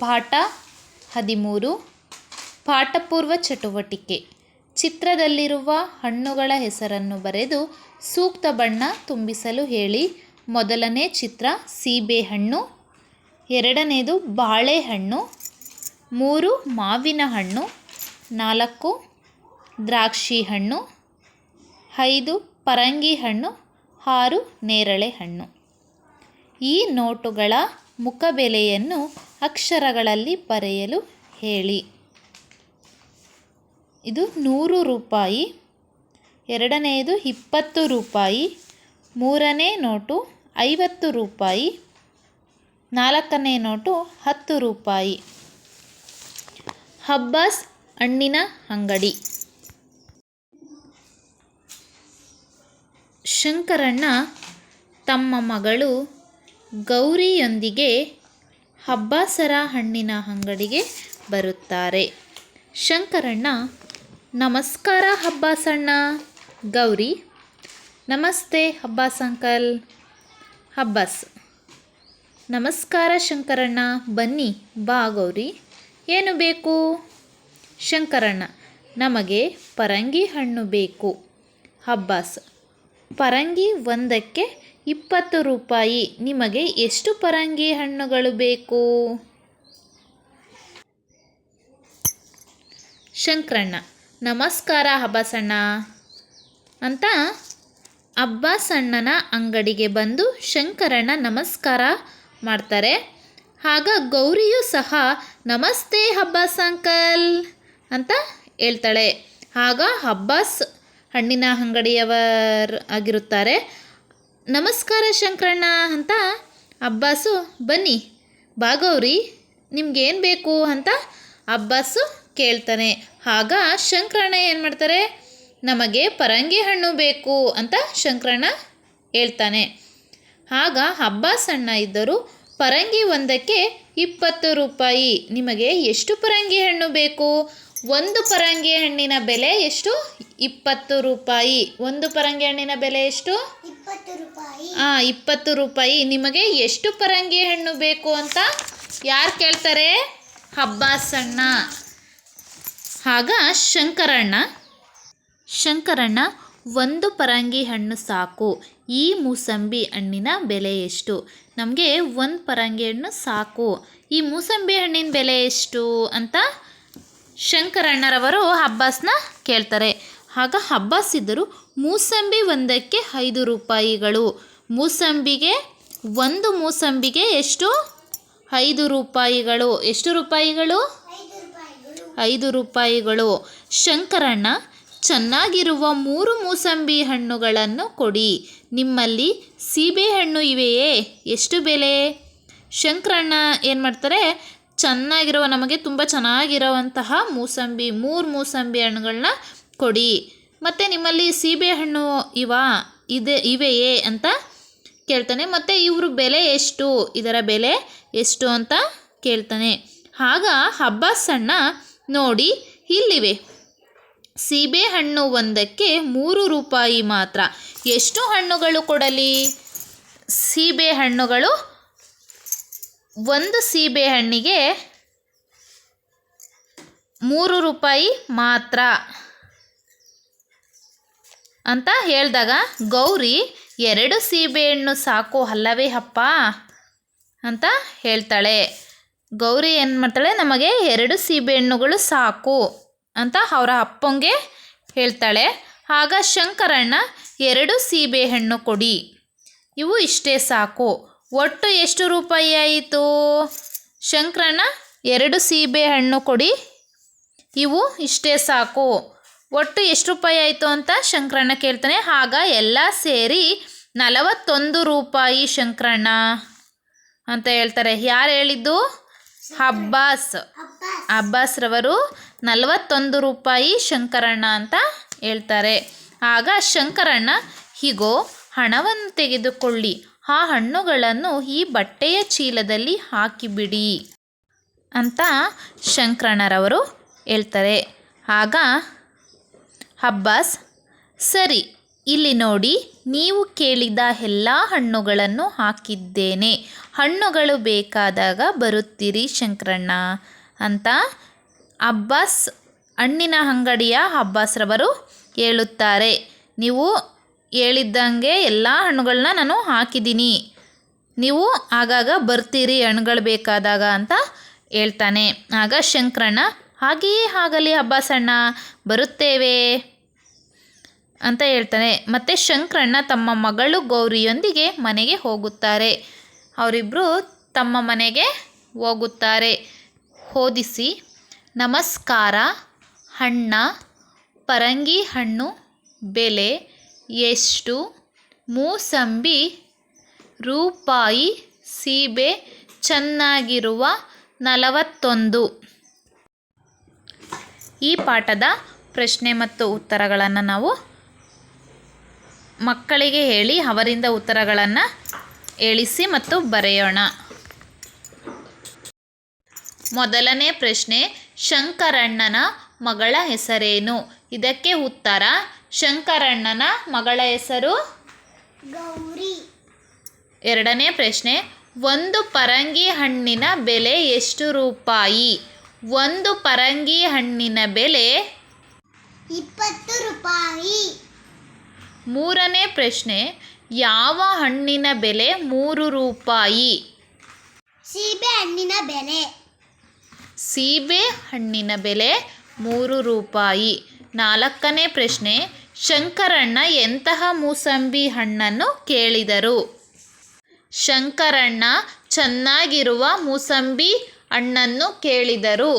ಪಾಠ 13 ಪಾಠಪೂರ್ವ ಚಟುವಟಿಕೆ. ಚಿತ್ರದಲ್ಲಿರುವ ಹಣ್ಣುಗಳ ಹೆಸರನ್ನು ಬರೆದು ಸೂಕ್ತ ಬಣ್ಣ ತುಂಬಿಸಲು ಹೇಳಿ. ಮೊದಲನೇ ಚಿತ್ರ ಸೀಬೆಹಣ್ಣು, ಎರಡನೇದು ಬಾಳೆಹಣ್ಣು, 3 ಮಾವಿನ ಹಣ್ಣು, 4 ದ್ರಾಕ್ಷಿ ಹಣ್ಣು, 5 ಪರಂಗಿ ಹಣ್ಣು, 6 ನೇರಳೆ ಹಣ್ಣು. ಈ ನೋಟುಗಳ ಮುಖಬೆಲೆಯನ್ನು ಅಕ್ಷರಗಳಲ್ಲಿ ಬರೆಯಲು ಹೇಳಿ. ಇದು 100 ರೂಪಾಯಿ, ಎರಡನೆಯದು 20 ರೂಪಾಯಿ, ಮೂರನೇ ನೋಟು 50 ರೂಪಾಯಿ, ನಾಲ್ಕನೇ ನೋಟು 10 ರೂಪಾಯಿ. ಅಬ್ಬಾಸ್ ಹಣ್ಣಿನ ಅಂಗಡಿ. ಶಂಕರಣ್ಣ ತಮ್ಮ ಮಗಳು ಗೌರಿಯೊಂದಿಗೆ ಅಬ್ಬಾಸರ ಹಣ್ಣಿನ ಅಂಗಡಿಗೆ ಬರುತ್ತಾರೆ. ಶಂಕರಣ್ಣ: ನಮಸ್ಕಾರ ಅಬ್ಬಾಸಣ್ಣ. ಗೌರಿ: ನಮಸ್ತೆ ಅಬ್ಬಾಸ್ ಅಂಕಲ್. ಅಬ್ಬಾಸ್: ನಮಸ್ಕಾರ ಶಂಕರಣ್ಣ, ಬನ್ನಿ ಬಾ ಗೌರಿ, ಏನು ಬೇಕು? ಶಂಕರಣ್ಣ: ನಮಗೆ ಪರಂಗಿ ಹಣ್ಣು ಬೇಕು. ಅಬ್ಬಾಸ್: ಪರಂಗಿ ಒಂದಕ್ಕೆ 20 ರೂಪಾಯಿ. ನಿಮಗೆ ಎಷ್ಟು ಪರಂಗಿ ಹಣ್ಣುಗಳು ಬೇಕು? ಶಂಕರಣ್ಣ: ನಮಸ್ಕಾರ ಅಬ್ಬಾಸಣ್ಣ ಅಂತ ಅಬ್ಬಾಸಣ್ಣನ ಅಂಗಡಿಗೆ ಬಂದು ಶಂಕರಣ್ಣ ನಮಸ್ಕಾರ ಮಾಡ್ತಾರೆ. ಆಗ ಗೌರಿಯೂ ಸಹ ನಮಸ್ತೆ ಅಬ್ಬಾಸ್ ಅಂಕಲ್ ಅಂತ ಹೇಳ್ತಾಳೆ. ಆಗ ಅಬ್ಬಾಸ್ ಹಣ್ಣಿನ ಅಂಗಡಿಯವರು ಆಗಿರುತ್ತಾರೆ. ನಮಸ್ಕಾರ ಶಂಕರಣ್ಣ ಅಂತ ಅಬ್ಬಾಸು, ಬನ್ನಿ ಬಾ ಗೌರಿ, ನಿಮ್ಗೇನು ಬೇಕು ಅಂತ ಅಬ್ಬಾಸು ಕೇಳ್ತಾನೆ. ಆಗ ಶಂಕರಣ್ಣ ಏನು ಮಾಡ್ತಾರೆ, ನಮಗೆ ಪರಂಗಿ ಹಣ್ಣು ಬೇಕು ಅಂತ ಶಂಕರಣ್ಣ ಹೇಳ್ತಾನೆ. ಆಗ ಅಬ್ಬಾಸಣ್ಣ ಇದ್ದರು, ಪರಂಗಿ ಒಂದಕ್ಕೆ 20 ರೂಪಾಯಿ. ನಿಮಗೆ ಎಷ್ಟು ಪರಂಗಿ ಹಣ್ಣು ಬೇಕು? ಒಂದು ಪರಂಗಿ ಹಣ್ಣಿನ ಬೆಲೆ ಎಷ್ಟು? 20 ರೂಪಾಯಿ. ಒಂದು ಪರಂಗಿ ಹಣ್ಣಿನ ಬೆಲೆ ಎಷ್ಟು? 20 ರೂಪಾಯಿ. 20 ರೂಪಾಯಿ. ನಿಮಗೆ ಎಷ್ಟು ಪರಂಗಿ ಹಣ್ಣು ಬೇಕು ಅಂತ ಯಾರು ಕೇಳ್ತಾರೆ? ಅಬ್ಬಾಸಣ್ಣ. ಆಗ ಶಂಕರಣ್ಣ ಒಂದು ಪರಂಗಿ ಹಣ್ಣು ಸಾಕು. ಈ ಮೂಸಂಬಿ ಹಣ್ಣಿನ ಬೆಲೆ ಎಷ್ಟು? ನಮಗೆ ಒಂದು ಪರಂಗಿ ಹಣ್ಣು ಸಾಕು. ಈ ಮೂಸಂಬಿ ಹಣ್ಣಿನ ಬೆಲೆ ಎಷ್ಟು ಅಂತ ಶಂಕರಣ್ಣರವರು ಅಬ್ಬಾಸ್ನ ಕೇಳ್ತಾರೆ. ಆಗ ಅಬ್ಬಾಸ್ ಇದ್ದರು, ಮೂಸಂಬಿ ಒಂದಕ್ಕೆ 5 ರೂಪಾಯಿಗಳು. ಮೂಸಂಬಿಗೆ ಒಂದು ಮೂಸಂಬಿಗೆ ಎಷ್ಟು? 5 ರೂಪಾಯಿಗಳು. ಎಷ್ಟು ರೂಪಾಯಿಗಳು? 5 ರೂಪಾಯಿಗಳು. ಶಂಕರಣ್ಣ: ಚೆನ್ನಾಗಿರುವ 3 ಮೂಸಂಬಿ ಹಣ್ಣುಗಳನ್ನು ಕೊಡಿ. ನಿಮ್ಮಲ್ಲಿ ಸೀಬೆಹಣ್ಣು ಇವೆಯೇ? ಎಷ್ಟು ಬೆಲೆ? ಶಂಕರಣ್ಣ ಏನು ಮಾಡ್ತಾರೆ, ಚೆನ್ನಾಗಿರುವ, ನಮಗೆ ತುಂಬ ಚೆನ್ನಾಗಿರುವಂತಹ 3 ಮೂಸಂಬಿ ಹಣ್ಣುಗಳನ್ನ ಕೊಡಿ. ಮತ್ತು ನಿಮ್ಮಲ್ಲಿ ಸೀಬೆಹಣ್ಣು ಇವೆಯೇ ಅಂತ ಕೇಳ್ತಾನೆ. ಮತ್ತು ಇವರು ಬೆಲೆ ಎಷ್ಟು, ಇದರ ಬೆಲೆ ಎಷ್ಟು ಅಂತ ಕೇಳ್ತಾನೆ. ಆಗ ಅಬ್ಬಾಸಣ್ಣ ನೋಡಿ, ಇಲ್ಲಿವೆ ಸೀಬೆಹಣ್ಣು ಒಂದಕ್ಕೆ 3 ರೂಪಾಯಿ ಮಾತ್ರ. ಎಷ್ಟು ಹಣ್ಣುಗಳು ಕೊಡಲಿ? ಸೀಬೆಹಣ್ಣುಗಳು ಒಂದು ಸೀಬೆಹಣ್ಣಿಗೆ 3 ರೂಪಾಯಿ ಮಾತ್ರ ಅಂತ ಹೇಳಿದಾಗ ಗೌರಿ 2 ಸೀಬೆಹಣ್ಣು ಸಾಕು ಅಲ್ಲವೇ ಅಪ್ಪ ಅಂತ ಹೇಳ್ತಾಳೆ. ಗೌರಿ ಏನು ಮಾಡ್ತಾಳೆ, ನಮಗೆ 2 ಸೀಬೆಹಣ್ಣುಗಳು ಸಾಕು ಅಂತ ಅವರ ಅಪ್ಪಂಗೆ ಹೇಳ್ತಾಳೆ. ಆಗ ಶಂಕರಣ್ಣ 2 ಸೀಬೆಹಣ್ಣು ಕೊಡಿ, ಇವು ಇಷ್ಟೇ ಸಾಕು. ಒಟ್ಟು ಎಷ್ಟು ರೂಪಾಯಿ ಆಯಿತು? ಶಂಕರಣ್ಣ 2 ಸೀಬೆಹಣ್ಣು ಕೊಡಿ, ಇವು ಇಷ್ಟೇ ಸಾಕು. ಒಟ್ಟು ಎಷ್ಟು ರೂಪಾಯಿ ಆಯಿತು ಅಂತ ಶಂಕರಣ್ಣ ಕೇಳ್ತಾನೆ. ಆಗ ಎಲ್ಲ ಸೇರಿ 41 ರೂಪಾಯಿ ಶಂಕರಣ್ಣ ಅಂತ ಹೇಳ್ತಾರೆ. ಯಾರು ಹೇಳಿದ್ದು? ಅಬ್ಬಾಸ್ರವರು 41 ರೂಪಾಯಿ ಶಂಕರಣ್ಣ ಅಂತ ಹೇಳ್ತಾರೆ. ಆಗ ಶಂಕರಣ್ಣ, ಹೀಗೋ ಹಣವನ್ನು ತೆಗೆದುಕೊಳ್ಳಿ, ಆ ಹಣ್ಣುಗಳನ್ನು ಈ ಬಟ್ಟೆಯ ಚೀಲದಲ್ಲಿ ಹಾಕಿಬಿಡಿ ಅಂತ ಶಂಕರಣ್ಣರವರು ಹೇಳ್ತಾರೆ. ಆಗ ಅಬ್ಬಾಸ್, ಸರಿ ಇಲ್ಲಿ ನೋಡಿ, ನೀವು ಕೇಳಿದ ಎಲ್ಲ ಹಣ್ಣುಗಳನ್ನು ಹಾಕಿದ್ದೇನೆ. ಹಣ್ಣುಗಳು ಬೇಕಾದಾಗ ಬರುತ್ತೀರಿ ಶಂಕರಣ್ಣ ಅಂತ ಅಬ್ಬಾಸ್, ಹಣ್ಣಿನ ಅಂಗಡಿಯ ಅಬ್ಬಾಸ್ರವರು ಹೇಳುತ್ತಾರೆ. ನೀವು ಹೇಳಿದ್ದಂಗೆ ಎಲ್ಲ ಹಣ್ಣುಗಳನ್ನ ನಾನು ಹಾಕಿದ್ದೀನಿ, ನೀವು ಆಗಾಗ ಬರ್ತೀರಿ ಹಣ್ಣುಗಳು ಬೇಕಾದಾಗ ಅಂತ ಹೇಳ್ತಾನೆ. ಆಗ ಶಂಕರಣ್ಣ, ಹಾಗೆಯೇ ಆಗಲಿ ಅಬ್ಬಾಸಣ್ಣ, ಬರುತ್ತೇವೆ ಅಂತ ಹೇಳ್ತಾನೆ. ಮತ್ತು ಶಂಕರಣ್ಣ ತಮ್ಮ ಮಗಳು ಗೌರಿಯೊಂದಿಗೆ ಮನೆಗೆ ಹೋಗುತ್ತಾರೆ. ಅವರಿಬ್ಬರು ತಮ್ಮ ಮನೆಗೆ ಹೋಗುತ್ತಾರೆ. ಓದಿಸಿ, ನಮಸ್ಕಾರ. ಹಣ್ಣ, ಪರಂಗಿ ಹಣ್ಣು ಬೆಲೆ ಎಷ್ಟು? ಮೂಸಂಬಿ ರೂಪಾಯಿ. ಸೀಬೆ ಚೆನ್ನಾಗಿರುವ 41. ಈ ಪಾಠದ ಪ್ರಶ್ನೆ ಮತ್ತು ಉತ್ತರಗಳನ್ನು ನಾವು ಮಕ್ಕಳಿಗೆ ಹೇಳಿ ಅವರಿಂದ ಉತ್ತರಗಳನ್ನು ಹೇಳಿಸಿ ಮತ್ತು ಬರೆಯೋಣ. ಮೊದಲನೇ ಪ್ರಶ್ನೆ, ಶಂಕರಣ್ಣನ ಮಗಳ ಹೆಸರೇನು? ಇದಕ್ಕೆ ಉತ್ತರ, ಶಂಕರಣ್ಣನ ಮಗಳ ಹೆಸರು ಗೌರಿ. ಎರಡನೇ ಪ್ರಶ್ನೆ, ಒಂದು ಪರಂಗಿ ಹಣ್ಣಿನ ಬೆಲೆ ಎಷ್ಟು ರೂಪಾಯಿ? ಒಂದು ಪರಂಗಿ ಹಣ್ಣಿನ ಬೆಲೆ 20 ರೂಪಾಯಿ. ಮೂರನೇ ಪ್ರಶ್ನೆ, ಯಾವ ಹಣ್ಣಿನ ಬೆಲೆ 3 ರೂಪಾಯಿ? ಸೀಬೆ ಹಣ್ಣಿನ ಬೆಲೆ. ಸೀಬೆ ಹಣ್ಣಿನ ಬೆಲೆ 3 ರೂಪಾಯಿ. ನಾಲ್ಕನೇ ಪ್ರಶ್ನೆ, ಶಂಕರಣ್ಣ ಎಂತಹ ಮೂಸಂಬಿ ಹಣ್ಣನ್ನು ಕೇಳಿದರು? ಶಂಕರಣ್ಣ ಚೆನ್ನಾಗಿರುವ ಮೂಸಂಬಿ ಹಣ್ಣನ್ನು ಕೇಳಿದರು.